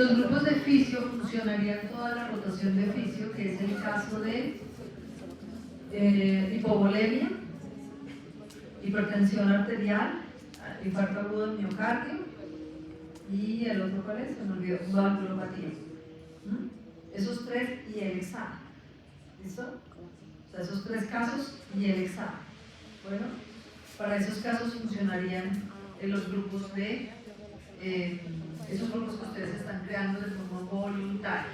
Los grupos de fisio funcionarían toda la rotación de fisio, que es el caso de hipovolemia, hipertensión arterial, infarto agudo del miocardio y el otro, ¿cuál es? Se me olvidó, valvulopatía. Esos tres y el examen. ¿Listo? O sea, esos tres casos y el examen. Bueno, para esos casos funcionarían los grupos de esos grupos que ustedes están creando de forma voluntaria.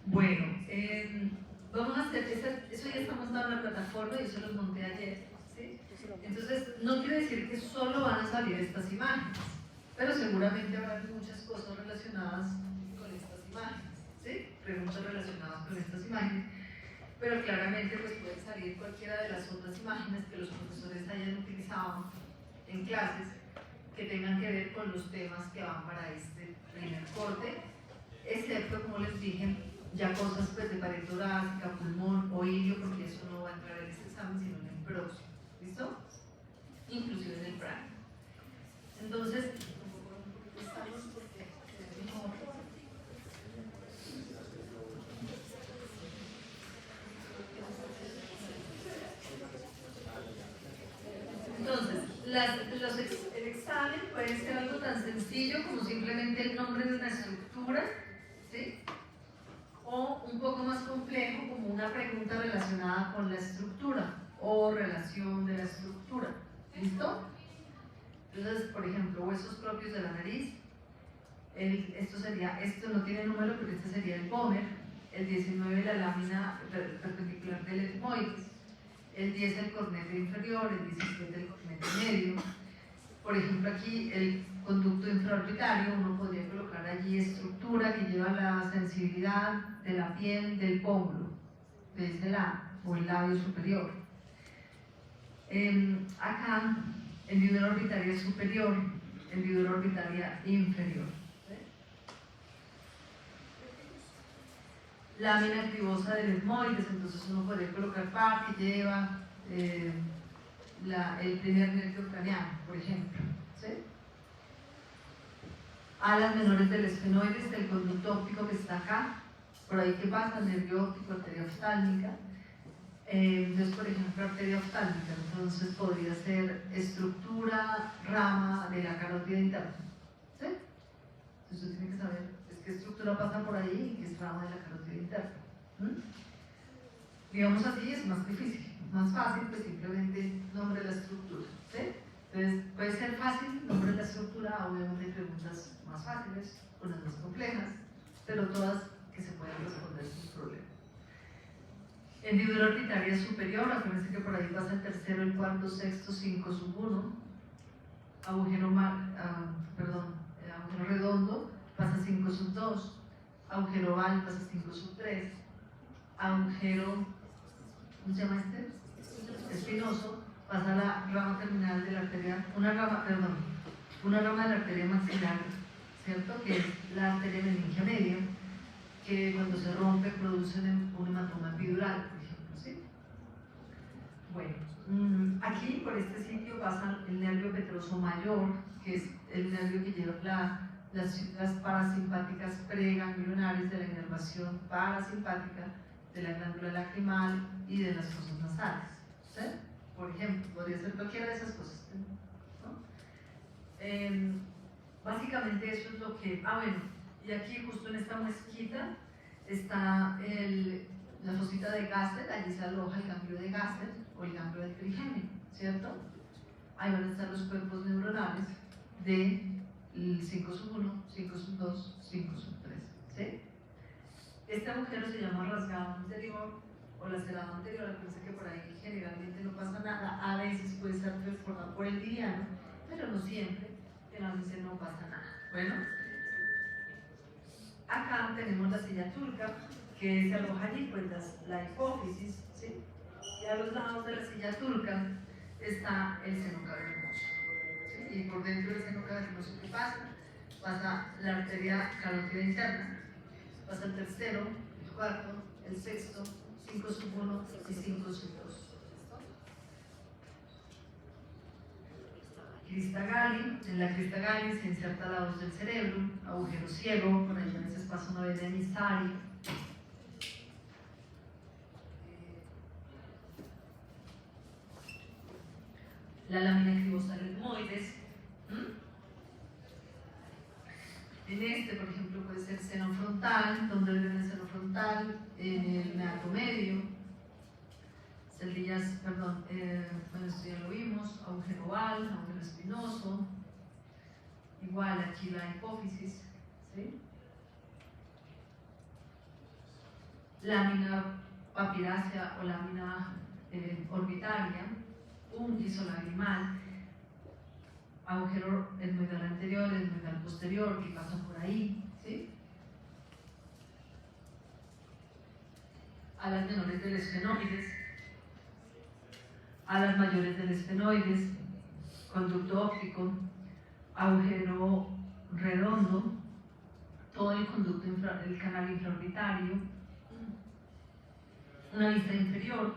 Bueno, vamos a hacer, eso ya está montado en la plataforma y eso los monté ayer, ¿sí? Entonces, no quiere decir que solo van a salir estas imágenes, pero seguramente habrá muchas cosas relacionadas con estas imágenes, ¿sí? Preguntas relacionadas con estas imágenes, pero claramente pues pueden salir cualquiera de las otras imágenes que los profesores hayan utilizado en clases que tengan que ver con los temas que van para este primer corte, excepto, como les dije, ya cosas pues, de pared torácica, pulmón, oído, porque eso no va a entrar en este examen, sino en el próximo. ¿Listo? Inclusive en el práctico. Entonces, estamos porque entonces, el examen puede ser algo tan sencillo como simplemente el nombre de una estructura, ¿sí? O un poco más complejo como una pregunta relacionada con la estructura o relación de la estructura. ¿Listo? Entonces, por ejemplo, huesos propios de la nariz. Esto no tiene número, pero este sería el pómer. El 19 la lámina perpendicular del etmoides. El 10 el cornete inferior, el 17 el cornete medio. Por ejemplo, aquí el conducto infraorbitario, uno podría colocar allí estructura que lleva la sensibilidad de la piel del pómulo, de ese lado, o el labio superior. Acá, hendidura orbitaria superior, hendidura orbitaria inferior. Lámina cribosa del etmoides, entonces uno podría colocar par que lleva el primer nervio craneano, por ejemplo. ¿Sí? Alas menores del esfenoides, del conducto óptico que está acá, por ahí que pasa, nervio óptico, arteria oftálmica. Entonces, por ejemplo, arteria oftálmica, entonces podría ser estructura, rama de la carótida interna. ¿Sí? Entonces usted tiene que saber qué estructura pasa por ahí y qué es rama de la carótida interna. Digamos así, es más difícil. Más fácil, pues simplemente nombre de la estructura. ¿Sí? Entonces, puede ser fácil, nombre de la estructura, obviamente hay preguntas más fáciles, unas más complejas, pero todas que se pueden responder sus problemas. Hendidura orbitaria superior, acuérdense que por ahí pasa el tercero, el cuarto, sexto, 5 sub 1. Agujero redondo pasa 5 sub 2. Agujero oval pasa 5 sub 3. Agujero, ¿cómo se llama este? Espinoso, pasa la rama terminal de la arteria, una rama de la arteria maxilar, ¿cierto? Que es la arteria meningia media, que cuando se rompe produce un hematoma epidural, por ejemplo, ¿sí? Bueno, aquí por este sitio pasa el nervio petroso mayor, que es el nervio que lleva las células parasimpáticas preganglionares de la inervación parasimpática de la glándula lacrimal y de las fosas nasales. ¿Sí? Por ejemplo, podría ser cualquiera de esas cosas, ¿no? Básicamente eso es lo que... bueno, y aquí justo en esta muesquita está la fosita de Gaster, allí se aloja el ganglio de Gaster o el ganglio del trigémino, ¿cierto? Ahí van a estar los cuerpos neuronales de 5 sub 1, 5 sub 2, 5 sub 3, ¿sí? Este agujero se llama rasgado anterior o lacerado anterior, acuérdense que por ahí generalmente no pasa nada, a veces puede ser transformado por el diviano, pero no siempre, generalmente no pasa nada. Bueno, acá tenemos la silla turca, que se aloja allí, pues la hipófisis, ¿sí? Y a los lados de la silla turca está el seno cavernoso, ¿sí? Y por dentro del seno cavernoso, ¿qué pasa? Pasa la arteria carótida interna, pasa el tercero, el cuarto, el sexto, 5 sub 1 y 5 sub 2. crista galli. En la crista galli se inserta la voz del cerebro, agujero ciego, por ahí a veces pasa una vena emisaria. La lámina cribosal etmoides. En este, por ejemplo, puede ser seno frontal, donde viene el seno frontal, en el meato medio, celdillas, perdón, bueno, esto ya lo vimos, agujero oval, agujero espinoso, igual aquí la hipófisis, ¿sí? Lámina papirácea o lámina orbitaria, un isolagrimal, agujero etmoidal anterior, etmoidal posterior, que pasa por ahí, ¿sí? Alas menores del esfenoides, alas mayores del esfenoides, conducto óptico, agujero redondo, todo el conducto, el canal infraorbitario, una vista inferior,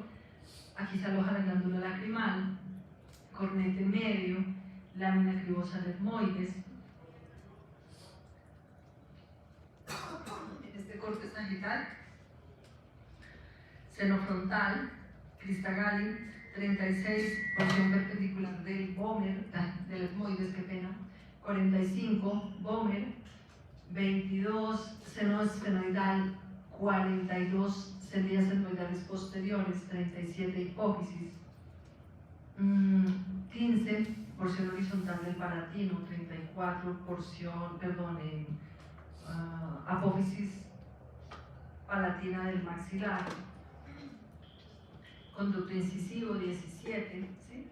aquí se aloja la glándula lacrimal, cornete medio, lámina cribosal etmoides. En este corte sagital, seno frontal, crista galli, 36, porción perpendicular del vómer, del etmoides, qué pena, 45, vómer, 22, seno esfenoidal, 42, celdillas etmoidales posteriores, 37, hipófisis, 15, porción horizontal del palatino, 34, porción, perdón, apófisis palatina del maxilar, conducto incisivo, 17, ¿sí?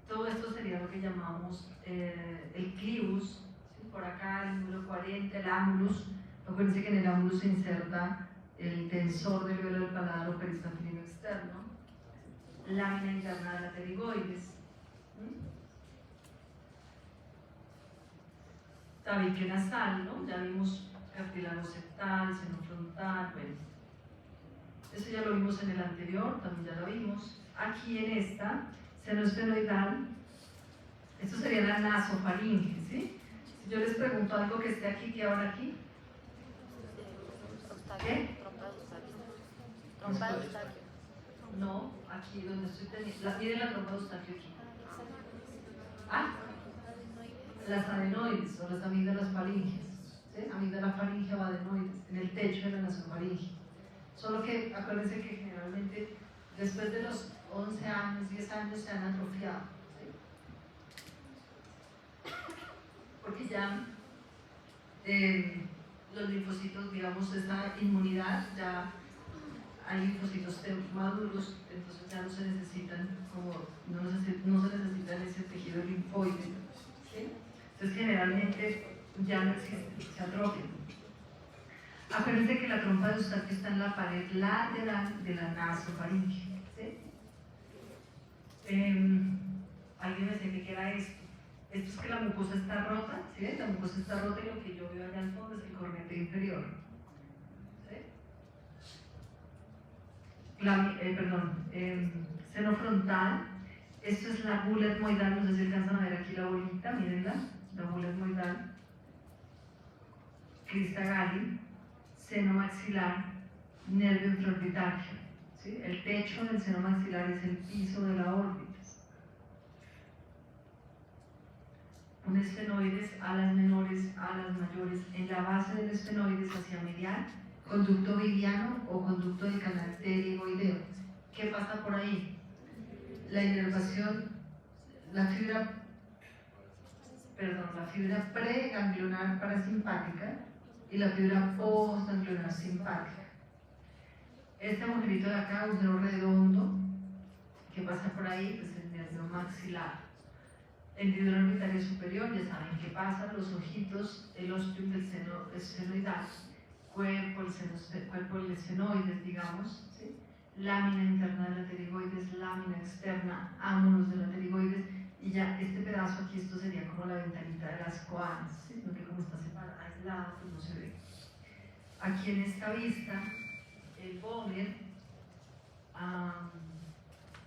Todo esto sería lo que llamamos el clivus, ¿sí? Por acá el número 40, el ánulus. Acuérdense que en el ánulus se inserta el tensor del velo del paladar o peristantilino externo, lámina interna de la pterigoides, tabique nasal, ¿no? Ya vimos cartílago septal, seno frontal, bueno. Eso ya lo vimos en el anterior, también ya lo vimos. Aquí en esta, seno esfenoidal, esto sería la nasofaringe, ¿sí? Si yo les pregunto algo que esté aquí, ¿qué ahora aquí? ¿Qué? Trompa de Eustaquio. No, aquí donde estoy teniendo. Miren la trompa de Eustaquio aquí. ¿Ah? Las adenoides o las amígdalas faringes. ¿Sí? Amígdala faringe o adenoides, en el techo de la nasofaringe. Solo que acuérdense que generalmente después de los 11 años, 10 años se han atrofiado. ¿Sí? Porque ya los linfocitos, digamos, esta inmunidad, ya hay linfocitos maduros, entonces ya no se necesitan, no se necesita ese tejido linfoide. ¿Sí? Entonces generalmente ya no existe, se atrofian. Acuérdense que la trompa de Eustaquio está en la pared lateral de la nasofaringe. ¿Sí? Alguien me decía que era esto. Esto es que la mucosa está rota, ¿sí? La mucosa está rota y lo que yo veo allá al fondo es el cornete inferior. ¿Sí? Seno frontal. Esto es la bula etmoidal, no sé si alcanzan a ver aquí la bolita, mírenla, la bula etmoidal. Crista galli, seno maxilar, nervio infraorbitario. ¿Sí? El techo del seno maxilar es el piso de la órbita. Un esfenoides, alas menores, alas mayores. En la base del esfenoides hacia medial, conducto biliano o conducto del canal pterigoideo. ¿Qué pasa por ahí? La inervación, la fibra preganglionar parasimpática y la fibra postganglionar simpática. Este agujerito de acá, agujero redondo, que pasa por ahí, pues el nervio maxilar. Hendidura orbitaria superior, ya saben qué pasa, los ojitos, el ostium del seno esfenoidal, cuerpo del esfenoides, digamos, ¿sí? Lámina interna de la pterigoides, lámina externa, ángulos de la pterigoides, y ya este pedazo aquí, esto sería como la ventanita de las coanas, ¿sí? Porque como está separado, aislado, pues no se ve. Aquí en esta vista, el vómer,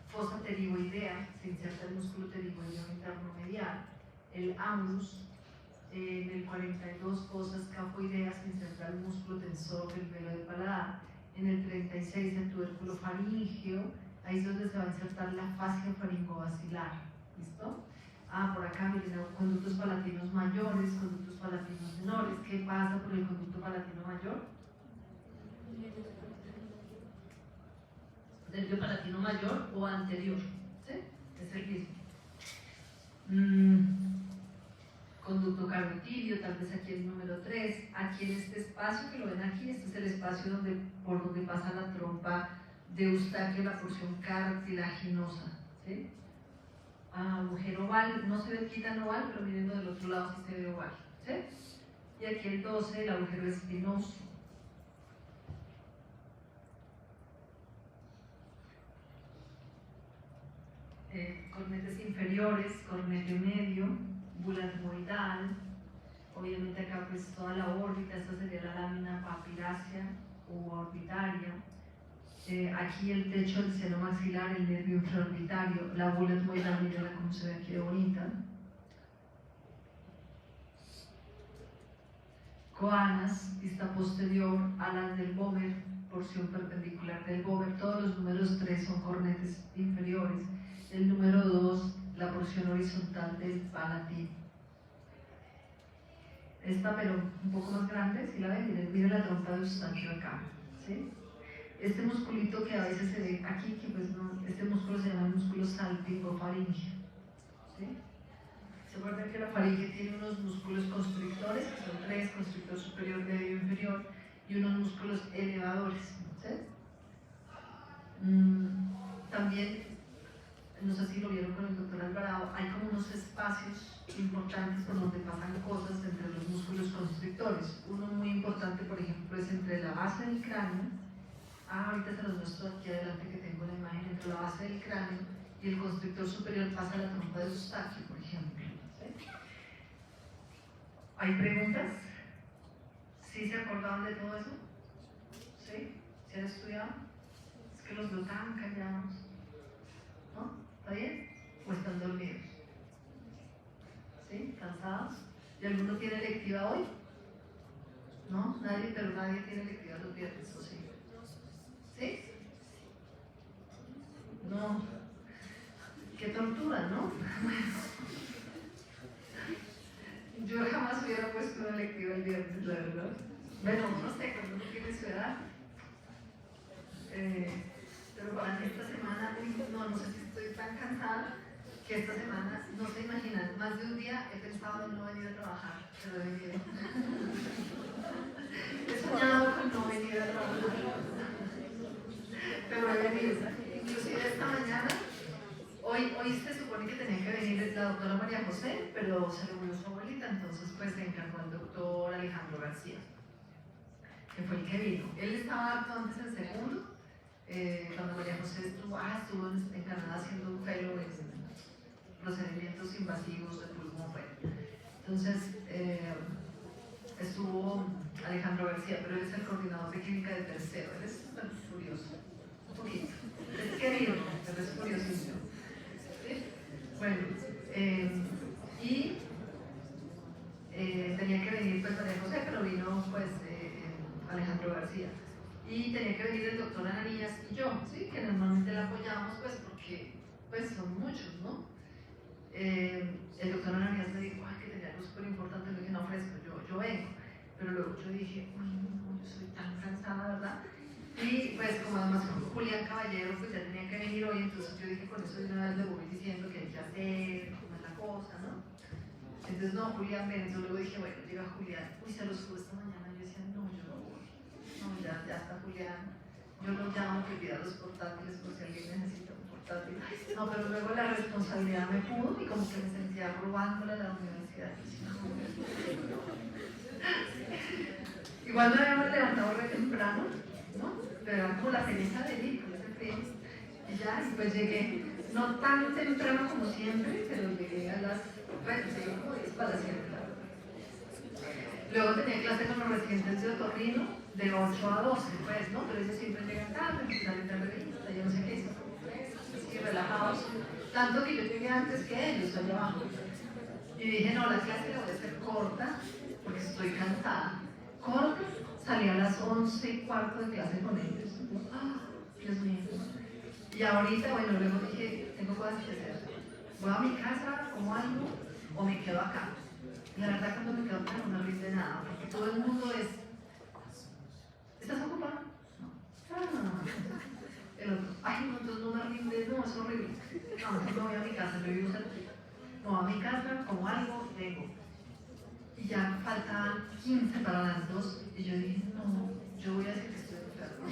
fosa pterigoidea, se inserta el músculo pterigoideo interno medial, el amulus, en el 42 fosas cafoideas, central músculo tensor del velo del paladar, en el 36 el tubérculo faríngeo, ahí es donde se va a insertar la fascia faringovacilar, ¿listo? Por acá miren, conductos palatinos mayores, conductos palatinos menores. ¿Qué pasa por el conducto palatino mayor? Nervio palatino mayor o anterior, ¿sí? Es el mismo. Conducto carotidio, tal vez aquí el número 3. Aquí en este espacio, que lo ven aquí, este es el espacio por donde pasa la trompa de Eustaquio, la porción cartilaginosa, ¿sí? Agujero oval, no se ve aquí tan oval, pero miren del otro lado sí se ve oval, ¿sí? Y aquí el 12, el agujero espinoso. Cornetes inferiores, cornete medio, bula etmoidal, obviamente acá pues toda la órbita, esta sería la lámina papirácea o orbitaria. Aquí el techo del seno maxilar, el nervio infraorbitario, la bula etmoidal, mírenla como se ve aquí de bonita. Coanas, vista posterior, alas del bóver, porción perpendicular del bóver, todos los números 3 son cornetes inferiores. El número 2, la porción horizontal del palatino. Esta, pero un poco más grande, si la ven, miren la trompa de Eustaquio acá, ¿sí? Este musculito que a veces se ve aquí, que pues no, este músculo se llama el músculo salpingofaringeo, ¿sí? ¿Se acuerdan que la faringe tiene unos músculos constrictores, que son 3, constrictor superior, medio, inferior, y unos músculos elevadores, ¿sí? También, no sé si lo vieron con el doctor Alvarado, hay como unos espacios importantes por donde pasan cosas entre los músculos constrictores. Uno muy importante, por ejemplo, es entre la base del cráneo, ahorita se los muestro aquí adelante que tengo la imagen, entre la base del cráneo y el constrictor superior pasa la trompa de Eustaquio, por ejemplo. ¿Sí? ¿Hay preguntas? ¿Sí se acordaban de todo eso? ¿Sí? ¿Se han estudiado? Es que los veo tan callados. ¿No? ¿Está bien? ¿O están dormidos? ¿Sí? ¿Cansados? ¿Y alguno tiene electiva hoy? ¿No? Nadie, pero nadie tiene electiva los viernes, ¿o sí? ¿Sí? No. Qué tortura, ¿no? Yo jamás hubiera puesto una electiva el viernes, la verdad. Bueno, no sé, cuando uno tiene su edad. Pero para mí esta semana, no sé si estoy tan cansada que esta semana, no se imaginan, más de un día he pensado en no venir a trabajar, pero he venido. He soñado con no venir a trabajar, pero he venido. Inclusive esta mañana, hoy se supone que tenía que venir la doctora María José, pero se le murió su abuelita, entonces pues se encargó el doctor Alejandro García, que fue el que vino. Él estaba harto antes en segundo, cuando María José estuvo en Canadá haciendo un fellow en procedimientos invasivos del pulmón. Entonces estuvo Alejandro García, pero él es el coordinador de clínica de tercero. Él es súper curioso, un poquito. Es querido, pero es curiosísimo. ¿Sí? Bueno, y tenía que venir pues María José, pero vino pues Alejandro García. Y tenía que venir el doctor Ananías y yo, ¿sí? Que normalmente la apoyamos pues porque pues son muchos, ¿no? El doctor Ananías me dijo, ay, que tenía algo súper importante, le dije, no, fresco, yo vengo. Pero luego yo dije, uy, no, yo soy tan cansada, ¿verdad? Y pues como además Julián Caballero pues ya tenía que venir hoy, entonces yo dije, con eso de una vez le voy diciendo que hay que hacer, cómo es la cosa, ¿no? Entonces no, Julián ven, entonces luego dije, bueno, llega Julián, uy, se los juro esta mañana, yo decía, no, yo no voy, no, ya está Julián, yo lo llamo que pida los portátiles por si alguien necesita un portátil. No, pero luego la responsabilidad me pudo y como que me sentía robándole a la universidad. Igual me habíamos levantado re temprano, ¿no? Pero era como la pereza de ir con ese frío. Y ya, y pues llegué, no tan temprano como siempre, pero llegué a las, bueno, llegué como 10 para las 7, claro. Luego tenía clase con los residentes de otorrino de 8 a 12, pues, ¿no? Pero ellos siempre llegan tarde, salen tarde, yo no sé qué hizo. Así relajados, tanto que yo llegué antes que ellos allá abajo. Y dije, no, la clase la voy a hacer corta, porque estoy cansada. Corta, salí a las 11:15 de clase con ellos. ¡Ah, Dios mío! Y ahorita, bueno, luego dije, tengo cosas que hacer. Voy a mi casa, como algo, o me quedo acá. Y la verdad, cuando me quedo acá no me rinde nada, porque todo el mundo es, ¿estás ocupada? No. Ah. El otro, ay, no, entonces no me rinde, no, es horrible. No, entonces me voy a mi casa, yo vivo cerca. No, a mi casa, como algo, vengo. Y ya faltaban 15 para las 2, y yo dije, no, yo voy a decir que estoy enferma.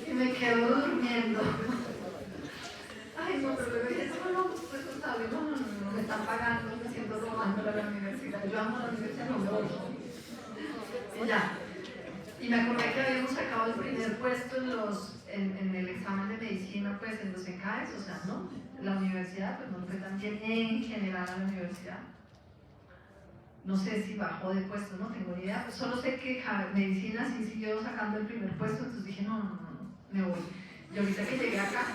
Y me quedo durmiendo. Ay, no, pero luego dije, no, pues responsable, no, me están pagando, me siento robando a la universidad. Yo amo la universidad, no me voy. Y ya. Y me acordé que habíamos sacado el primer puesto en el examen de medicina, pues en los ECAES, o sea, ¿no? La universidad, pues no fue tan bien en general a la universidad. No sé si bajó de puesto, no tengo ni idea. Solo sé que medicina sí siguió sacando el primer puesto, entonces dije, no, me voy. Y ahorita que llegué acá,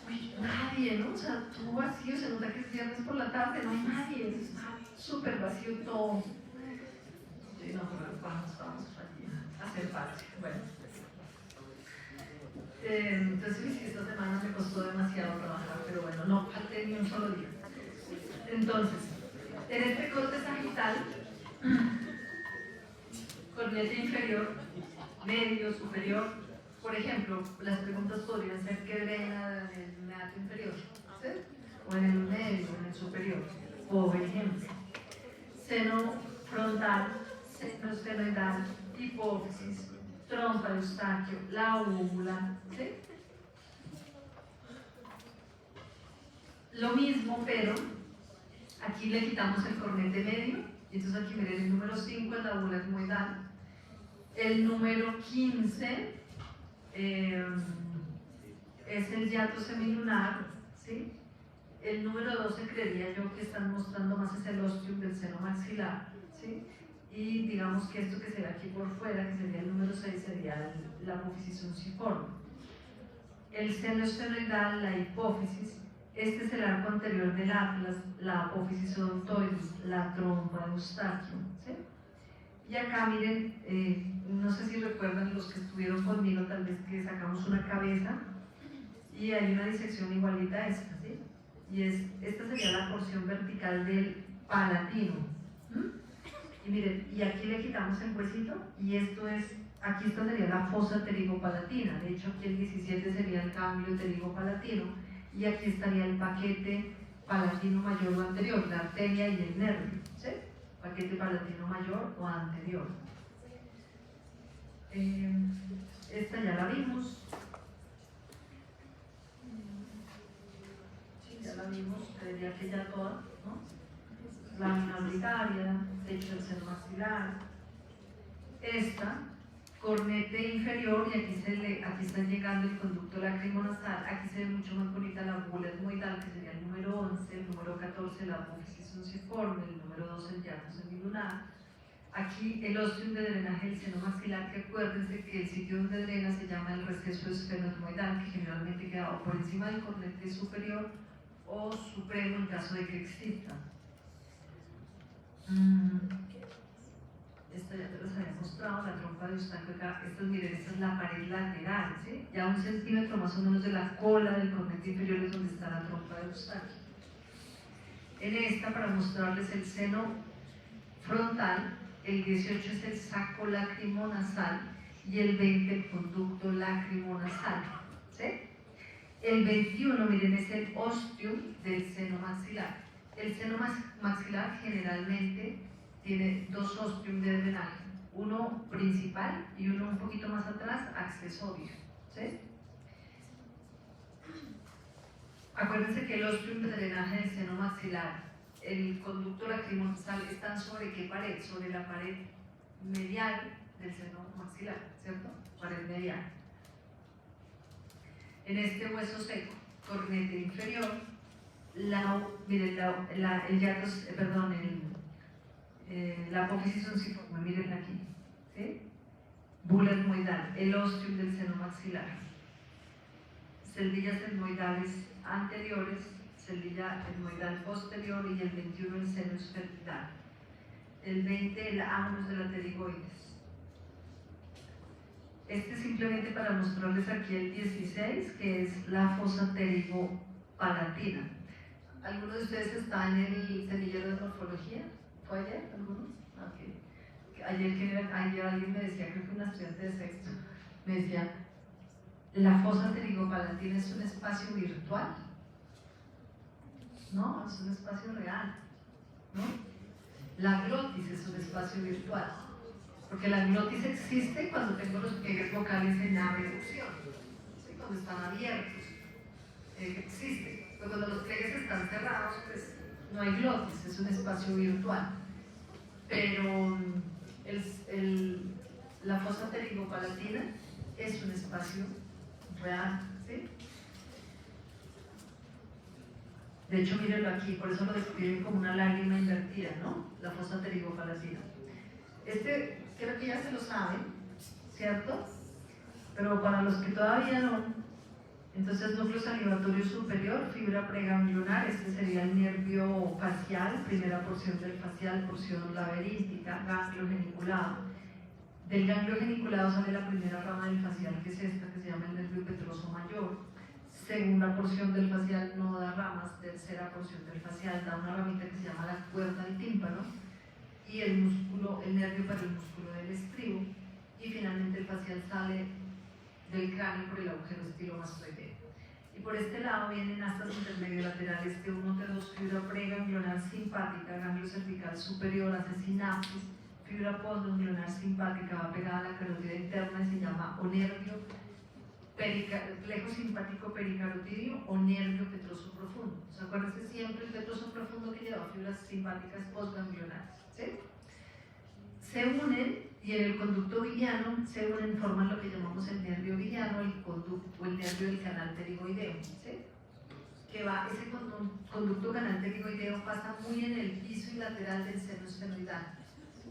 uy, nadie, ¿no? O sea, todo vacío, se nota que es viernes por la tarde, no hay nadie, está súper vacío todo. Y no, pero vamos allí a hacer parte. Bueno. Entonces, esta semana me costó demasiado trabajar, pero bueno, no falté ni un solo día. Entonces, en este corte sagital, cornete inferior, medio, superior, por ejemplo, las preguntas podrían ser ¿qué drena en el meato inferior? ¿Sí? O en el medio, en el superior. Por ejemplo, seno frontal, seno esfenoidal, hipófisis, trompa de Eustaquio, la úvula, ¿sí? Lo mismo, pero aquí le quitamos el cornete medio, y entonces aquí miren, el número 5 es la úvula etmoidal, el número 15 es el hiato semilunar, ¿sí? El número 12 creería yo que están mostrando más es el ostium del seno maxilar, ¿sí? Y digamos que esto que se ve aquí por fuera, que sería el número 6, sería la apófisis unciforme. El seno esfenoidal, la hipófisis, este es el arco anterior del atlas, la apófisis odontoides, la trompa de Eustaquio, ¿sí? Y acá miren, no sé si recuerdan los que estuvieron conmigo, tal vez que sacamos una cabeza y hay una disección igualita a esta, ¿sí? Y esta sería la porción vertical del palatino. Y miren, y aquí le quitamos el huesito y esto es, aquí esta sería la fosa pterigopalatina, de hecho aquí el 17 sería el cambio pterigopalatino y aquí estaría el paquete palatino mayor o anterior, la arteria y el nervio, ¿sí? Paquete palatino mayor o anterior. Esta ya la vimos. Sí, ya la vimos, creería que ya toda, ¿no? Lámina orbitaria, techo del seno maxilar. Esta, cornete inferior, y aquí está llegando el conducto lacrimonasal. Aquí se ve mucho más bonita la úvula etmoidal, que sería el número 11, el número 14, la apófisis unciforme, el número 12, el hiato semilunar. Aquí el ostium de drenaje del seno maxilar, que acuérdense que el sitio donde drena se llama el receso esfenoetmoidal, que generalmente queda por encima del cornete superior o supremo en caso de que exista. Esta ya te las había mostrado, la trompa de Eustaquio acá. Miren, esta es la pared lateral, ¿sí? Ya 1 centímetro más o menos de la cola del cornete inferior es donde está la trompa de Eustaquio. En esta, para mostrarles el seno frontal, el 18 es el saco lacrimonasal y el 20 el conducto lacrimonasal, ¿sí? El 21, miren, es el ostium del seno maxilar. El seno maxilar generalmente tiene 2 ostium de drenaje, uno principal y uno un poquito más atrás, accesorio, ¿sí? Acuérdense que el ostium de drenaje del seno maxilar, el conducto lacrimonasal, están sobre qué pared, sobre la pared medial del seno maxilar, ¿cierto? Pared medial. En este hueso seco, cornete inferior, miren, el hiato, perdón, la apófisis unciforme, miren aquí, ¿sí? Bula etmoidal, el ostium del seno maxilar, celdillas etmoidales anteriores, cervilla etmoidal posterior y el 21 el seno esfenoidal. El 20 el ánus de la pterigoides. Este simplemente para mostrarles aquí el 16, que es la fosa pterigopalatina. ¿Alguno de ustedes está en el semillero de morfología? ¿Fue ayer? ¿Alguno? Okay. Ayer alguien me decía, creo que una estudiante de sexto, me decía, la fosa pterigopalatina es un espacio virtual. No, es un espacio real, ¿no? La glotis es un espacio virtual, porque la glotis existe cuando tengo los pliegues vocales en abducción, ¿sí? Cuando están abiertos, existe. Pero cuando los pliegues están cerrados, pues no hay glotis, es un espacio virtual. Pero la fosa pterigopalatina es un espacio real, ¿sí? De hecho, mírenlo aquí, por eso lo describen como una lágrima invertida, ¿no? La fosa pterigopalatina. Creo que ya se lo saben, ¿cierto? Pero para los que todavía no, entonces núcleo salivatorio superior, fibra preganglionar, este sería el nervio facial, primera porción del facial, porción laberíntica, ganglio geniculado. Del ganglio geniculado sale la primera rama del facial, que es esta, que se llama el nervio petroso mayor. Segunda porción del facial no da ramas, tercera porción del facial da una ramita que se llama la cuerda del tímpano y el nervio para el músculo del estribo, y finalmente el facial sale del cráneo por el agujero estilomastoideo. Y por este lado vienen astas intermediolaterales T1, T2, fibra preganglionar simpática, ganglio cervical superior, hace sinapsis, fibra postganglionar simpática va pegada a la carótida interna y se llama o nervio plejo simpático pericarotidio o nervio petroso profundo. O sea, acuérdense siempre el petroso profundo que lleva fibras simpáticas postganglionares, ¿sí? Se unen y en el conducto villano se unen, forman lo que llamamos el nervio villano, el nervio del canal pterigoideo, ¿sí? Que va, ese conducto canal pterigoideo pasa muy en el piso y lateral del seno esfenoidal.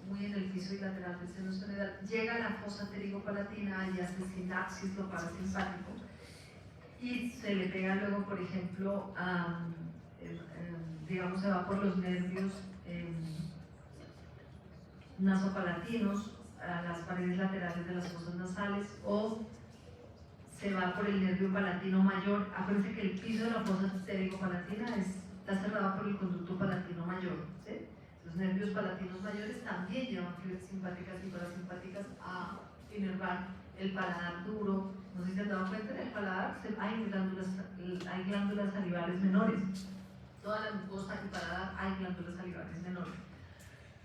Muy en el piso y lateral del seno esfenoidal, llega a la fosa pterigopalatina y hace sinapsis lo parasimpático y se le pega luego, por ejemplo, digamos, se va por los nervios nasopalatinos a las paredes laterales de las fosas nasales, o se va por el nervio palatino mayor. Acuérdense que el piso de la fosa pterigopalatina está cerrado por el conducto palatino mayor, ¿sí? Los nervios palatinos mayores también llevan fibras simpáticas y parasimpáticas a inervar el paladar duro. No sé si se han dado cuenta, en el paladar hay glándulas salivares menores. Toda la mucosa y paladar hay glándulas salivares menores.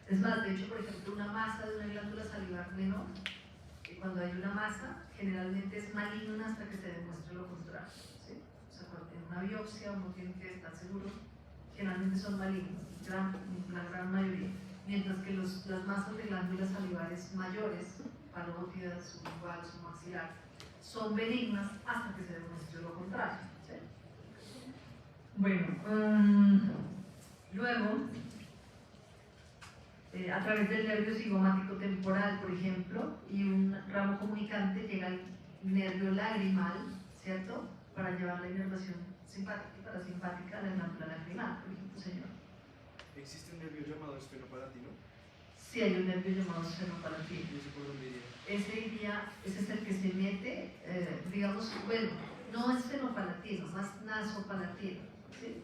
Es más, de hecho, por ejemplo, una masa de una glándula salivar menor, cuando hay una masa, generalmente es maligna hasta que se demuestre lo contrario, ¿sí? O sea, cuando en una biopsia uno tiene que estar seguro, generalmente son malignas, la gran mayoría, mientras que las masas de glándulas salivares mayores, parótidas, sublingual, submaxilar, son benignas hasta que se demuestre lo contrario, ¿sí? Bueno, luego, a través del nervio cigomático temporal, por ejemplo, y un ramo comunicante llega al nervio lagrimal, ¿cierto? Para llevar la inervación simpática y parasimpática a la glándula lagrimal, por ejemplo, señor. ¿Existe un nervio llamado esfenopalatino? Sí, hay un nervio llamado esfenopalatino. No sé por dónde iría. Ese es el que se mete, digamos, bueno, no esfenopalatino, más nasopalatino, ¿sí?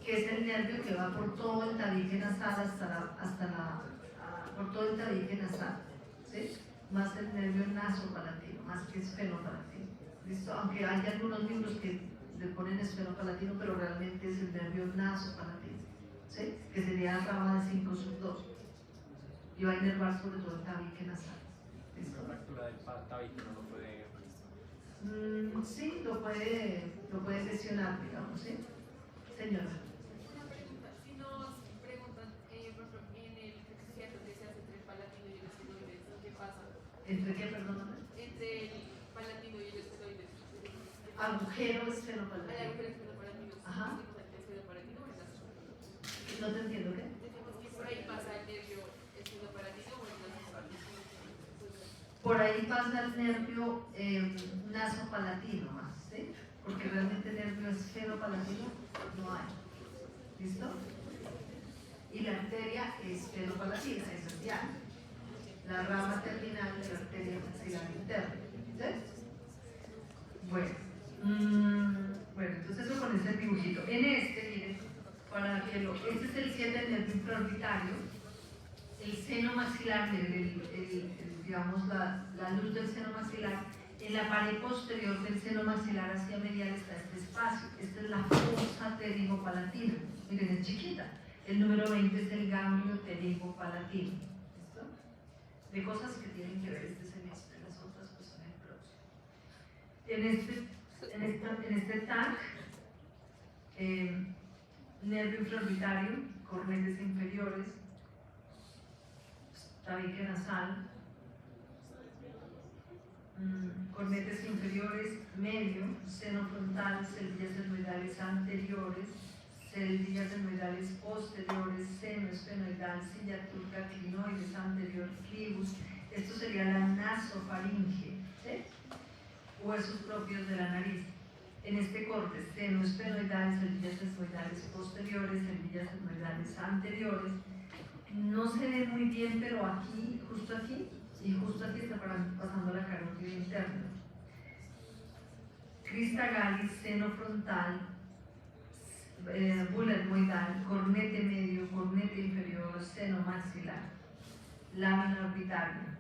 Que es el nervio que va por todo el tabique nasal por todo el tabique nasal, ¿sí? Más el nervio nasopalatino, más que esfenopalatino, ¿listo? Aunque hay algunos libros que le ponen esfenopalatino, pero realmente es el nervio nasopalatino, ¿sí? Que sería la rama de 5/2 y va a inervar sobre todo el tabique nasal, ¿listo? La fractura del tabique no lo puede... Sí, lo puede lesionar, digamos, ¿sí? Señora. Una pregunta, si nos preguntan, por ejemplo, en el crecimiento que se hace entre el palatino y el esfenoides, ¿qué pasa? ¿Entre qué, perdóname? Entre el palatino y el esfenoides. Agujero Hay esfenopalatino. agujeros esfenoparatinos. Ajá. ¿El esfenopalatino o el nasopalatino? No te entiendo, ¿qué? Decimos que por ahí pasa el nervio esfenopalatino o el nasopalatino. Por ahí pasa el nervio nasopalatino más, ¿sí? Porque realmente el nervio esfenopalatino no hay. ¿Listo? Y la arteria esfenopalatina, es radial. La rama terminal de la arteria maxilar interna. ¿Sí? Bueno, entonces eso con ese dibujito. En este, miren, para que este es el 7 del nervio infraorbitario. El seno maxilar, digamos la luz del seno maxilar. En la pared posterior del seno maxilar hacia medial está este espacio. Esta es la fosa pterygo-palatina. Miren, es chiquita. El número 20 es el ganglio pterygo-palatino. ¿Listo? De cosas que tienen que ver este semestre, las otras pues son el próximo. En este TAC, nervio infraorbitario, cornetes inferiores, tabique nasal, cornetes inferiores, medio, seno frontal, celdillas etmoidales anteriores, celdillas etmoidales posteriores, seno esfenoidal, silla turca, clinoides anterior, clivus. Esto sería la nasofaringe, ¿sí? Huesos propios de la nariz. En este corte, seno esfenoidal, celdillas esfenoidales posteriores, celdillas esfenoidales anteriores. No se ve muy bien, pero aquí, y justo aquí está pasando la carótida interna. Crista gallis, seno frontal, bula etmoidal, cornete medio, cornete inferior, seno maxilar, lámina orbitaria.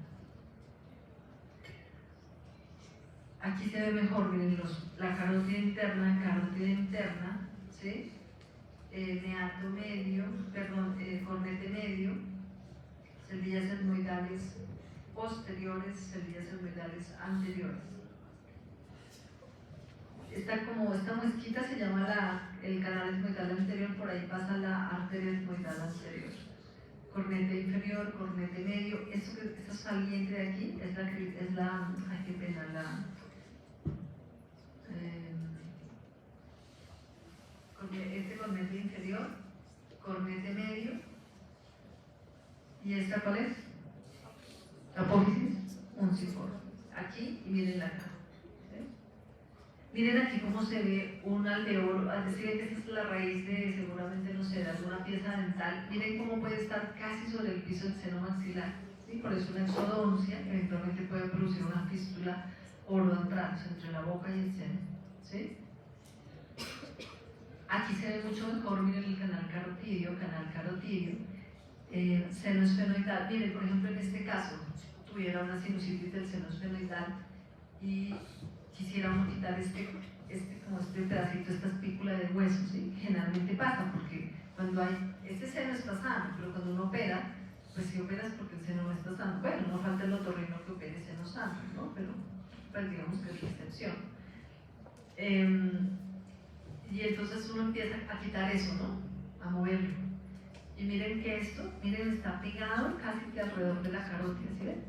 Aquí se ve mejor, miren, la carótida interna, ¿sí? Meato medio, cornete medio, celdillas etmoidales posteriores, celdillas etmoidales anteriores. Esta muesquita se llama el canal etmoidal anterior, por ahí pasa la arteria etmoidal anterior. Cornete inferior, cornete medio, esto saliente de aquí es la ay, qué pena, este cornete inferior, cornete medio, y esta ¿cuál es? Apófisis unciforme. Aquí y miren acá. ¿Sí? Miren aquí cómo se ve un alveolo, es decir, que esa es la raíz de seguramente, no sé, de alguna pieza dental. Miren cómo puede estar casi sobre el piso del seno maxilar. ¿Sí? Por eso una exodoncia eventualmente puede producir una fístula oroantral entre la boca y el seno. ¿Sí? Aquí se ve mucho mejor, miren el canal carotidio, seno esfenoidal. Miren, por ejemplo, en este caso, tuviera una sinusitis del seno esfenoidal y quisiéramos quitar este pedacito, esta espícula de hueso, ¿sí? Generalmente pasa porque cuando este seno está sano, pero cuando uno opera, pues si operas porque el seno no está sano, bueno, no falta el otorrino que opere seno sano, ¿no? Pero pues, digamos que es la excepción. Y entonces uno empieza a quitar eso, ¿no? A moverlo. Y miren que está pegado casi que alrededor de la carótida, ¿sí ven?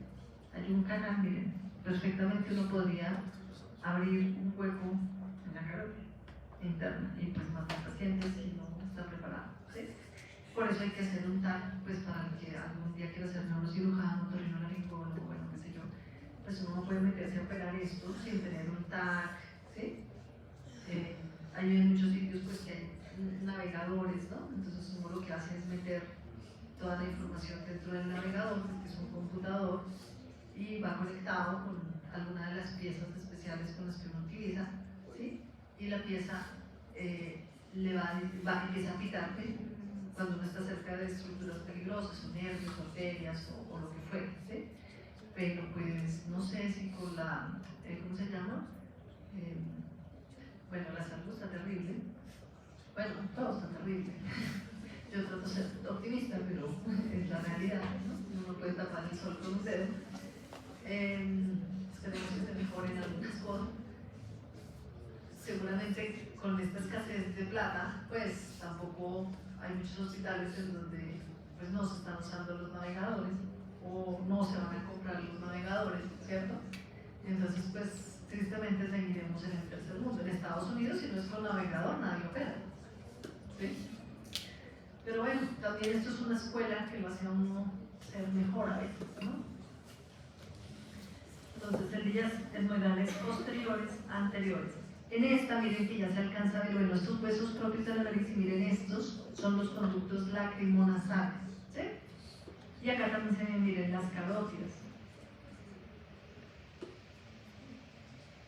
Hay un canal, miren, perfectamente uno podría abrir un hueco en la carótida interna y pues matar pacientes si no está preparado, ¿sí? Por eso hay que hacer un TAC, pues para el que algún día quiera ser neurocirujano, otorrinolaringólogo, bueno, qué sé yo, pues uno no puede meterse a operar esto sin tener un TAC, ¿sí? Hay en muchos sitios pues que hay navegadores, ¿no? Entonces uno lo que hace es meter toda la información dentro del navegador, que es un computador, y va conectado con alguna de las piezas especiales con las que uno utiliza, ¿sí? Y la pieza empieza a pitar cuando uno está cerca de estructuras peligrosas, o nervios, o arterias, o lo que fuera, ¿sí? Pero pues no sé si con la, ¿cómo se llama? Bueno, la salud está terrible. Bueno, todo está terrible. Yo trato de ser optimista, pero es la realidad, ¿no? Uno no puede tapar el sol con un dedo. Esperemos que se mejoren algunas cosas. Seguramente con esta escasez de plata, pues tampoco hay muchos hospitales en donde pues, no se están usando los navegadores o no se van a comprar los navegadores, ¿cierto? Entonces, pues tristemente seguiremos en el tercer mundo. En Estados Unidos, si no es con navegador, nadie opera. ¿Sí? Pero bueno, también esto es una escuela que lo hace a uno ser mejor a veces, ¿no? Entonces, celdillas etmoidales posteriores, anteriores. En esta, miren que ya se alcanza a ver, bueno, estos huesos propios de la nariz, y miren estos, son los conductos lacrimonasales, ¿sí? Y acá también se ven, miren, las carótidas.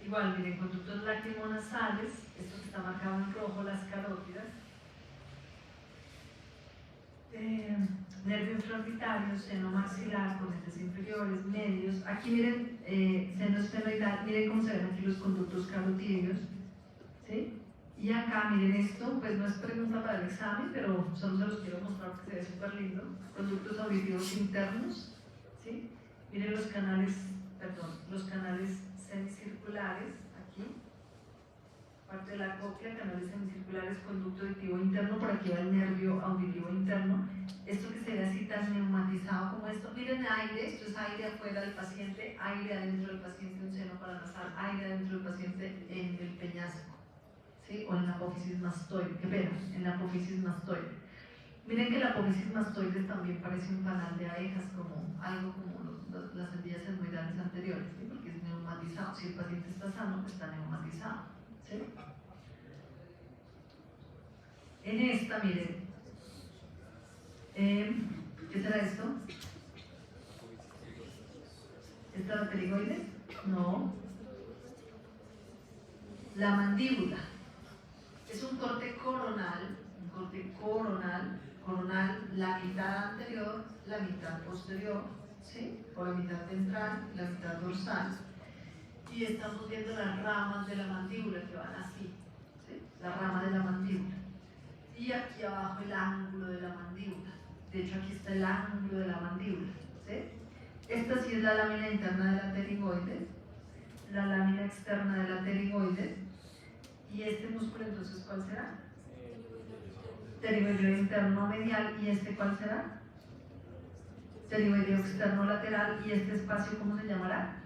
Igual, miren, conductos lacrimonasales, esto que está marcado en rojo, las carótidas. Nervio infraorbitario, seno maxilar, cornetes inferiores, medios. Aquí miren, seno esfenoidal, miren cómo se ven aquí los conductos carotídeos, ¿sí? Y acá, miren esto, pues no es pregunta para el examen, pero solo se los quiero mostrar porque se ve súper lindo. Conductos auditivos internos, ¿sí? Miren los canales, perdón, los canales semicirculares, aquí. Parte de la cóclea, canales semicirculares, conducto auditivo interno, por aquí va el nervio auditivo interno. Esto que se ve así tan neumatizado como esto, miren aire, esto es aire afuera del paciente, aire adentro del paciente, un seno paranasal, aire adentro del paciente en el peñasco, ¿sí? O en la apófisis mastoide, qué pena, en la apófisis mastoide. Miren que la apófisis mastoide también parece un panal de abejas, como algo como las semillas esmoidales anteriores, ¿sí? Porque es neumatizado, si el paciente está sano, está neumatizado. ¿Sí? En esta, miren, ¿qué será esto? ¿Esta la pterigoides? No. La mandíbula. Es un corte coronal, la mitad anterior, la mitad posterior, ¿sí? O la mitad ventral, la mitad dorsal. Y estamos viendo las ramas de la mandíbula que van así, ¿sí? La rama de la mandíbula. Y aquí abajo el ángulo de la mandíbula. De hecho, aquí está el ángulo de la mandíbula, ¿sí? Esta sí es la lámina interna de la pterigoides, la lámina externa de la pterigoides. ¿Y este músculo entonces cuál será? Pterigoideo interno medial. ¿Y este cuál será? Pterigoideo externo lateral. ¿Y este espacio cómo se llamará?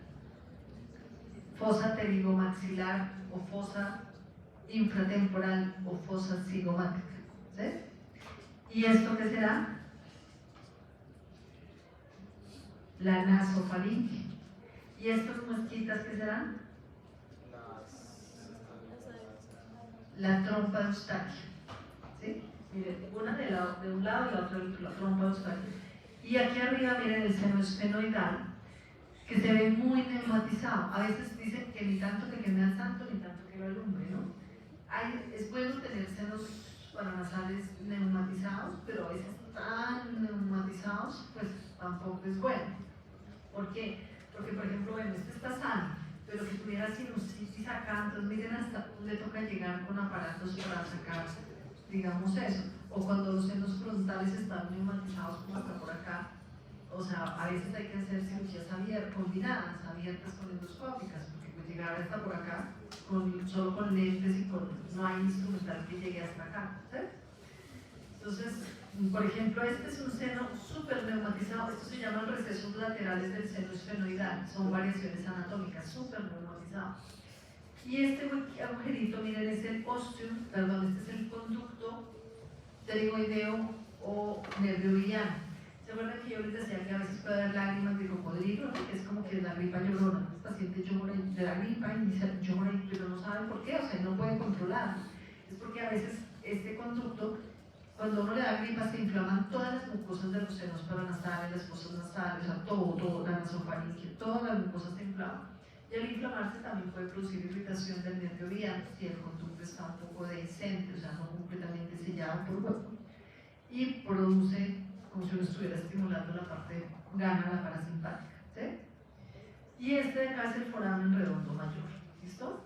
Fosa pterigomaxilar o fosa infratemporal o fosa cigomática, ¿sí? ¿Y esto qué será? La nasofaringe. ¿Y estas mosquitas qué serán? La trompa de Eustaquio, ¿sí? Miren, una de un lado y la otra del otro, la trompa de Eustaquio. Y aquí arriba miren el seno esfenoidal, que se ve muy neumatizado. A veces dicen que ni tanto que queme al santo, ni tanto que lo alumbre, ¿no? Es bueno tener senos paranasales neumatizados, pero a veces tan neumatizados, pues tampoco es bueno. ¿Por qué? Porque, por ejemplo, bueno, este está sano, pero que tuviera sinusitis acá, entonces miren hasta dónde toca llegar con aparatos para sacar, digamos eso. O cuando los senos frontales están neumatizados como hasta por acá, o sea, a veces hay que hacer cirugías combinadas, abiertas con endoscópicas, porque pues llegar hasta por acá, solo con lentes y no hay instrumental que llegue hasta acá, ¿sí? Entonces, por ejemplo, este es un seno súper neumatizado, esto se llama recesos laterales del seno esfenoidal, son variaciones anatómicas, súper neumatizado. Y este agujerito, miren, es el ostium, perdón, este es el conducto pterigoideo o nervio villano. ¿Se acuerdan que yo les decía que a veces puede haber lágrimas de cocodrilo, ¿no? Que es como que la gripa llorona? El paciente llora de la gripa y llora, pero no saben por qué, o sea, no pueden controlarlo. Es porque a veces este conducto, cuando uno le da gripa, se inflaman todas las mucosas de los senos paranasales, las fosas nasales, o sea, todo, la nasofaringe, todas las mucosas se inflaman. Y al inflamarse también puede producir irritación del nervio villano si el conducto está un poco dehiscente, o sea, no completamente sellado por hueco. Y produce como si uno estuviera estimulando la parte gana, la parasimpática, ¿sí? Y este de acá es el foramen redondo mayor, ¿listo?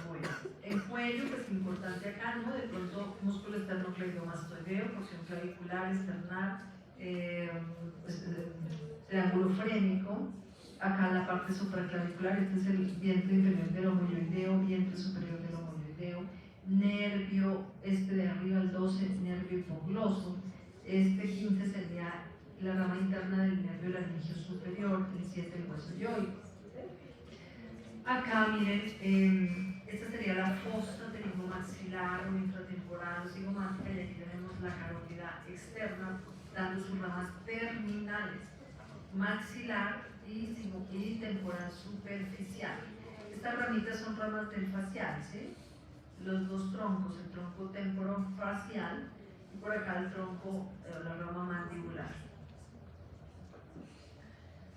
Bueno, el cuello, pues importante acá, ¿no? De pronto músculo esternocleidomastoideo, porción clavicular, esternal, triángulo frénico, acá la parte supraclavicular, este es el vientre inferior del homoyoideo, vientre superior del homoyoideo, nervio, este de arriba el 12, nervio hipogloso, este 15 sería la rama interna del nervio laringeo superior, el 7 el hueso yoico. Acá miren, esta sería la fosa pterigomaxilar o infratemporal o cigomática, y aquí tenemos la carótida externa dando sus ramas terminales, maxilar y temporal superficial. Estas ramitas son ramas del facial, ¿sí? Los dos troncos, el tronco temporofacial y por acá el tronco, la rama mandibular.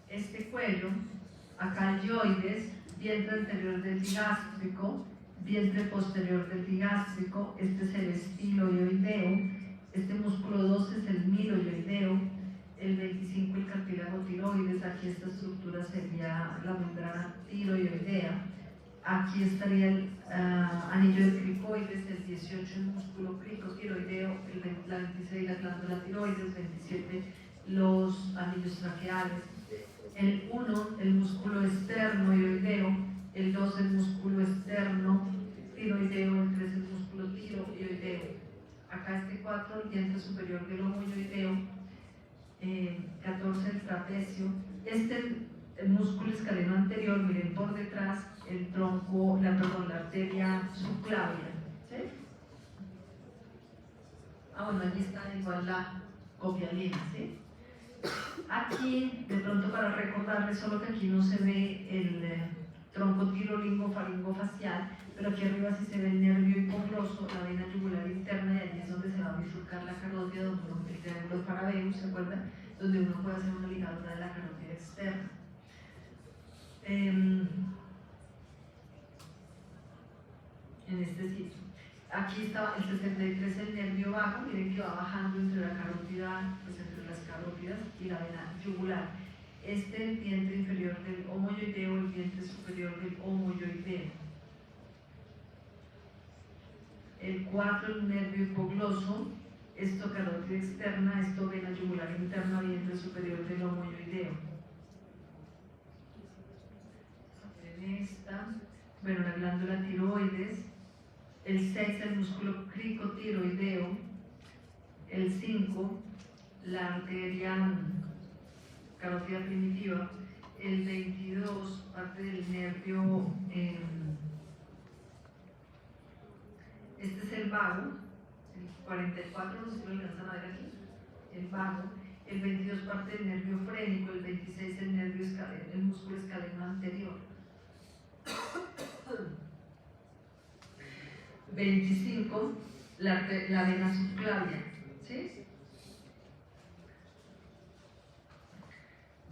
Este cuello, acá el yoides, vientre anterior del digástrico, vientre posterior del digástrico, este es el estiloioideo, este músculo 2 es el miloioideo, el 25 el cartílago tiroides, aquí esta estructura sería la membrana tiroidea, aquí estaría el anillo de cricoides, el 18 el músculo cricotiroideo, la 26 la glándula tiroides, 27 los anillos traqueales, el 1 el músculo externo-ioideo, el 2 el músculo externo tiroideo, el 3 el músculo tiroideo, acá este 4 el diente superior del homoioideo, 14 el trapecio, el músculo escaleno anterior, miren por detrás, el tronco, la arteria subclavia, ¿sí? Bueno, allí está igual la copialina, ¿sí? Aquí, de pronto para recordarles, solo que aquí no se ve el tronco tirolingofaringofacial, pero aquí arriba sí se ve el nervio hipogloso, la vena yugular interna, y allí es donde se va a bifurcar la carótida, donde el triángulo Farabeus, ¿se acuerdan? Donde uno puede hacer una ligadura de la carótida externa. En este sitio. Aquí está el 63, el nervio vago, miren que va bajando entre la carótida, pues entre las carótidas y la vena yugular. Este el vientre inferior del homoioideo, el vientre superior del homoioideo. El 4, el nervio hipogloso, esto carótida externa, esto vena yugular interna, vientre superior del homoioideo. Esta, bueno, la glándula tiroides, el 6 el músculo cricotiroideo, el 5 la arteria carótida primitiva, el 22 parte del nervio, este es el vago, el 44 no sé si lo alcanzan a ver aquí, el vago, el 22 parte del nervio frénico, el 26 el nervio el músculo escaleno anterior. 25 la vena subclavia, ¿sí?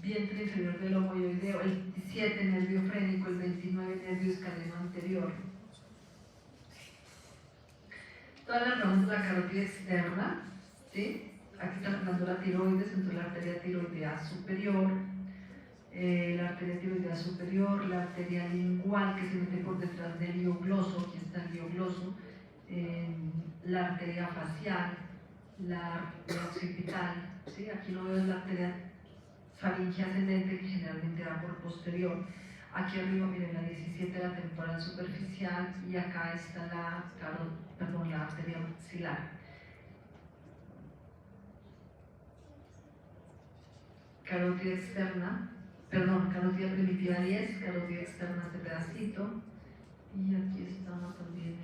Vientre inferior del homoioideo, el 27 nervio frénico, el 29 nervio escaleno anterior. Todas las ramas de la carótida externa, ¿sí? Aquí está la glándula tiroides, entonces la arteria tiroidea superior, la arteria lingual que se mete por detrás del iogloso, aquí está el iogloso, la arteria facial, la arteria occipital, ¿sí? Aquí no veo la arteria faringe ascendente que generalmente va por posterior. Aquí arriba miren la 17 la temporal superficial y acá está la arteria maxilar. Carótida externa, carótida primitiva 10, carótida externa este pedacito, y aquí estamos también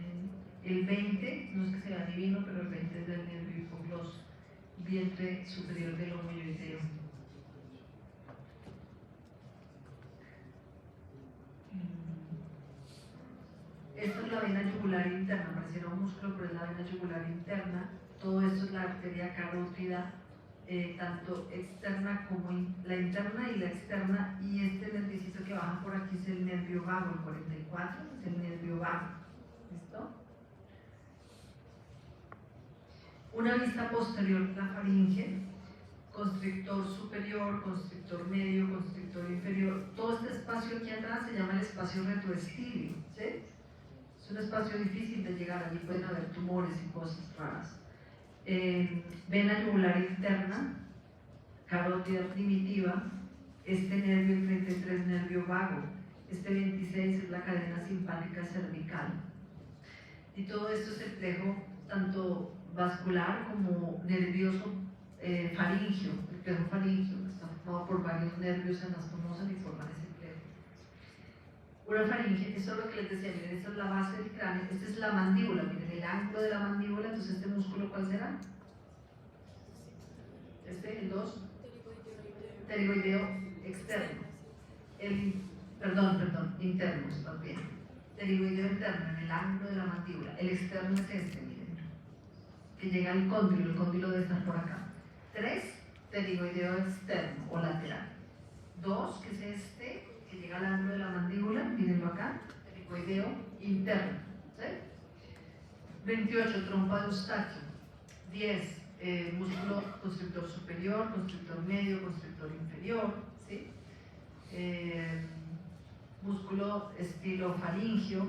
el 20, no es que sea divino, pero el 20 es del nervio hipogloso, vientre superior del homoioideo. Esta es la vena yugular interna, pareciera un músculo, pero es la vena yugular interna. Todo esto es la arteria carótida, tanto externa como la interna y la externa, y este nerviocito que baja por aquí es el nervio vago, el 44 es el nervio vago. ¿Listo? Una vista posterior de la faringe, constrictor superior, constrictor medio, constrictor inferior. Todo este espacio aquí atrás se llama el espacio retroestilio, ¿sí? Es un espacio difícil de llegar, allí pueden haber tumores y cosas raras. Vena yugular interna, carótida primitiva, este nervio, el 33 nervio vago, este 26 es la cadena simpática cervical. Y todo esto es el plejo tanto vascular como nervioso faringio, el plejo faringio, que está formado por varios nervios anastomosos y forman ese plejo. Una faringe, eso es lo que les decía, miren, esta es la base del cráneo, esta es la mandíbula, miren, el ángulo de la mandíbula, entonces este músculo, ¿cuál será? El 2, pterigoideo externo. El internos también. Pterigoideo interno en el ángulo de la mandíbula. El externo es este, miren, que llega al cóndilo, el cóndilo debe estar por acá. 3, pterigoideo externo o lateral. 2, que es este, que llega al ángulo de la mandíbula, mírenlo acá, pterigoideo interno. ¿Sí? 28, trompa de Eustaquio. 10, músculo constrictor superior, constrictor medio, constrictor inferior. ¿Sí? Músculo estilofaringio,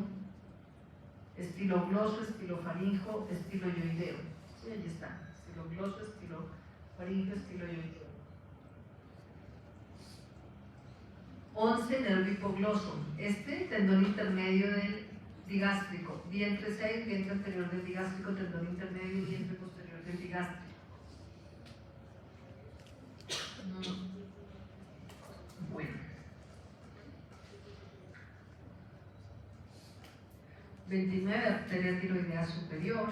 estilogloso, estilofaringio, estiloioideo. Sí, ahí está. Estilogloso, estilofaringio, estiloioideo. 11, nervio hipogloso. Este, tendón intermedio del digástrico. Vientre 6, vientre anterior del digástrico, tendón intermedio y vientre posterior del digástrico. Bueno. 29, arteria tiroidea superior.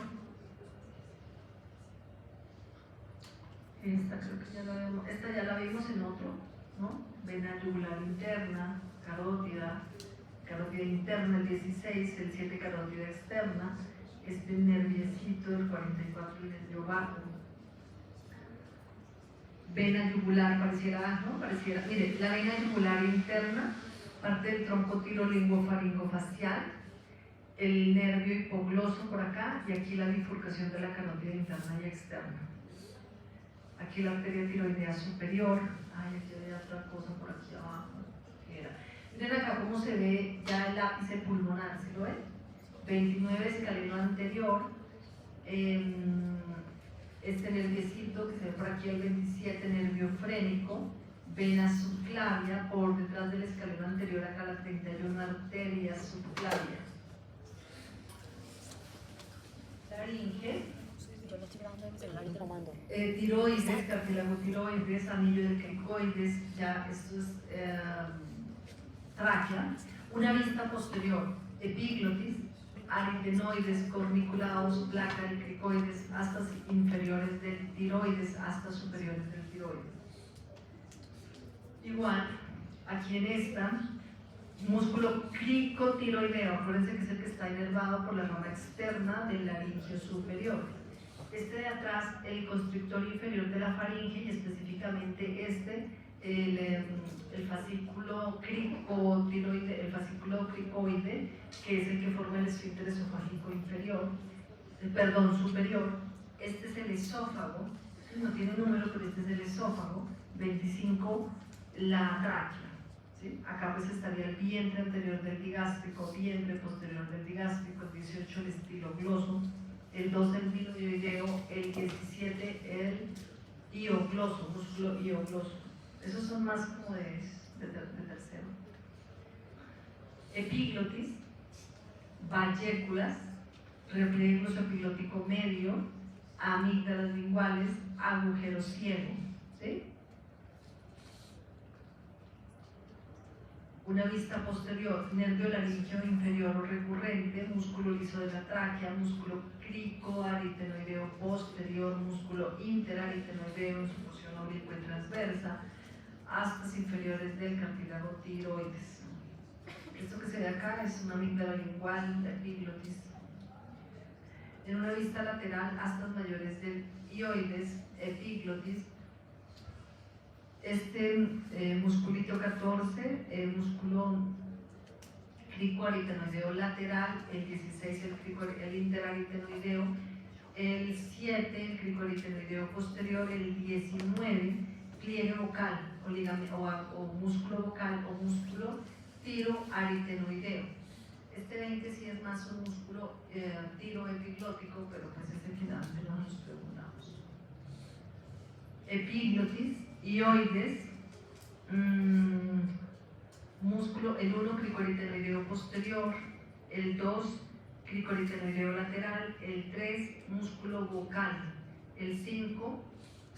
Esta creo que ya la vimos en otro, ¿no? Vena yugular interna, carótida interna, el 16, el 7 carótida externa, este nerviecito del 44, el nervio bajo. Vena yugular, pareciera, mire, la vena yugular interna, parte del tronco tirolinguofaringofacial, el nervio hipogloso por acá y aquí la bifurcación de la carótida interna y externa. Aquí la arteria tiroidea superior. Ay, aquí hay otra cosa por aquí abajo. Miren acá cómo se ve ya el ápice pulmonar, ¿sí lo ven? 29, escaleno anterior. Este nerviecito que se ve por aquí, el 27, nervio frénico. Vena subclavia, por detrás del escaleno anterior, acá la 31, arteria subclavia. Laringe, Yo le estoy grabando en mi celular y te lo mando. tiroides, cartílago tiroides, anillo de cricoides, ya esto es tráquea. Una vista posterior, epiglotis, aritenoides, corniculados, placa y cricoides, astas inferiores del tiroides, astas superiores del tiroides. Igual, aquí en esta, músculo cricotiroideo, acuérdense que es el que está inervado por la rama externa del laringio superior. Este de atrás, el constrictor inferior de la faringe y específicamente este, el fascículo cricotiroide, el fascículo cricoide, que es el que forma el esfínter esofágico inferior, superior. Este es el esófago, no tiene número, pero este es el esófago. 25, la tráquea. ¿Sí? Acá pues estaría el vientre anterior del digástrico, vientre posterior del digástrico, el 18 el estilogloso, el 12 el vilioideo, el 17 el iogloso, músculo iogloso. Esos son más como de tercero. Epiglotis, valléculas, repliegue glosoepiglótico medio, amígdalas linguales, agujero ciego. ¿Sí? Una vista posterior, nervio laringeo inferior o recurrente, músculo liso de la tráquea, músculo cricoaritenoideo posterior, músculo interaritenoideo en su porción oblicua y transversa, astas inferiores del cartílago tiroides. Esto que se ve acá es una amígdala lingual, epiglotis. En una vista lateral, astas mayores del ioides, epiglotis. Este musculito 14, el músculo cricoaritenoideo lateral, el 16 el interaritenoideo, el 7 el cricoaritenoideo posterior, el 19 pliegue vocal o músculo vocal o músculo tiroaritenoideo. Este 20 sí es más un músculo tiroepiglótico, pero pues es el que finalmente no nos preguntamos. Epiglotis, ioides, músculo, el 1 cricoaritenoideo posterior, el 2 cricoaritenoideo lateral, el 3 músculo vocal, el 5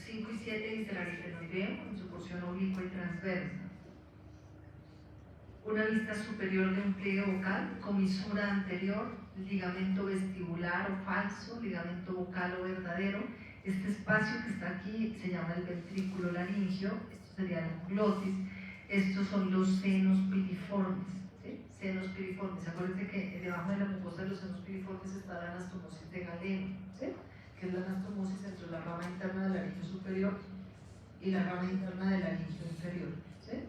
y 7 interaritenoideo en su porción oblicua y transversa. Una vista superior de un pliegue vocal, comisura anterior, ligamento vestibular o falso, ligamento vocal o verdadero. Este espacio que está aquí se llama el ventrículo laringio, esto sería el glotis. Estos son los senos piriformes, ¿sí? Senos piriformes. Acuérdense que debajo de la mucosa de los senos piriformes está la anastomosis de Galeno, ¿sí? Que es la anastomosis entre la rama interna del laringio superior y la rama interna del laringio inferior, ¿sí?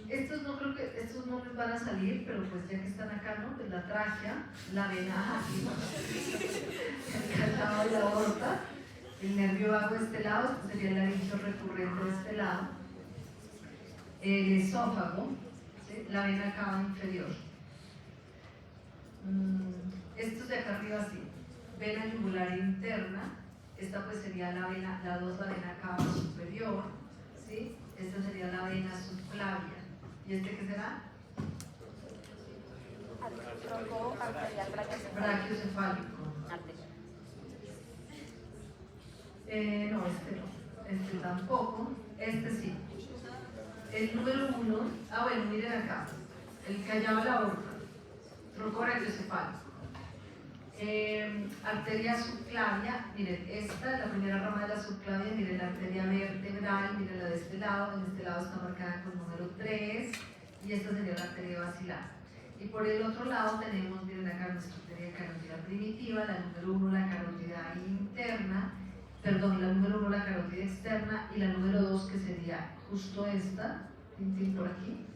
Estos no creo que, estos no les van a salir, pero pues ya que están acá, ¿no? Pues la tráquea, la vena aquí, acá al lado de la aorta, el nervio vago de este lado, este sería el laringio recurrente de este lado, el esófago, ¿sí? La vena cava inferior. Estos de acá arriba sí, vena yugular interna, esta pues sería la vena, la 2 la vena cava superior, ¿sí? Esta sería la vena subclavia. ¿Y este qué será? Tronco arterial Brachiocefálico. Arterial. No, este no. Este tampoco. Este sí. El número 1, bueno, miren acá. El que hallaba la aorta. Tronco brachiocefálico. Arteria subclavia, miren, esta es la primera rama de la subclavia, miren la arteria vertebral, miren la de este lado, en este lado está marcada con número 3 y esta sería la arteria basilar. Y por el otro lado tenemos, miren acá nuestra arteria carótida primitiva, la número 1 la carótida interna, perdón, la número 1 la carótida externa y la número 2 que sería justo esta, por aquí.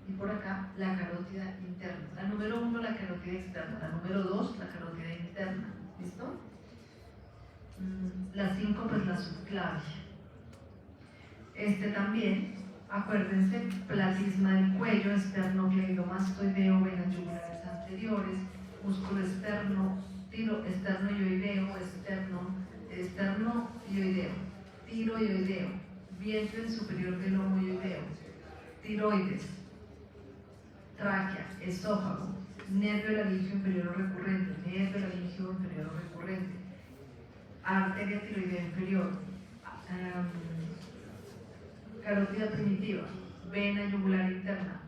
Y por acá la carótida interna. La número 1 la carótida externa, la número 2 la carótida interna. ¿Listo? La 5 pues la subclavia. Este también, acuérdense, platisma del cuello, esternocleidomastoideo, venas yugulares anteriores, músculo externo, esternoioideo, esternoioideo, tiroideo, vientre superior del lomoioideo, tiroides, tráquea, esófago, nervio laringio inferior recurrente, nervio laringio inferior recurrente, arteria tiroidea inferior, carótida primitiva, vena yugular interna,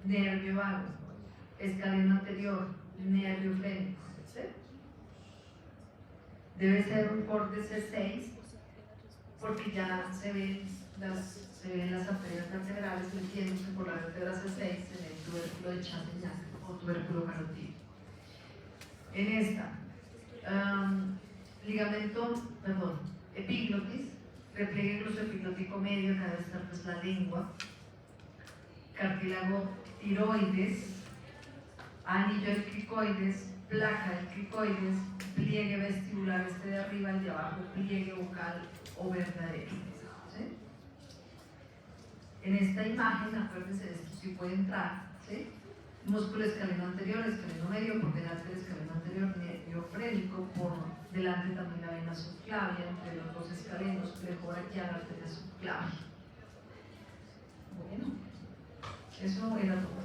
nervio vago, escaleno anterior, nervio frénico, ¿sí? Debe ser un corte C6 porque ya se ven las arterias vertebrales metiéndose por la vértebra C6 en el tubérculo de Champignac o tubérculo carotídeo. En esta, epiglotis, repliegue glosoepiglótico medio, acá debe estar pues la lengua, cartílago tiroides, anillo del cricoides, placa del cricoides, pliegue vestibular este de arriba, el de abajo, pliegue vocal o verdadero. ¿Sí? En esta imagen, acuérdense, esto sí puede entrar, ¿sí? Músculo escaleno anterior, escaleno medio, por delante del escaleno anterior, nervio frénico, por delante también la vena subclavia, entre los dos escalenos, plejo braquial, arteria subclavia. Bueno, eso era todo.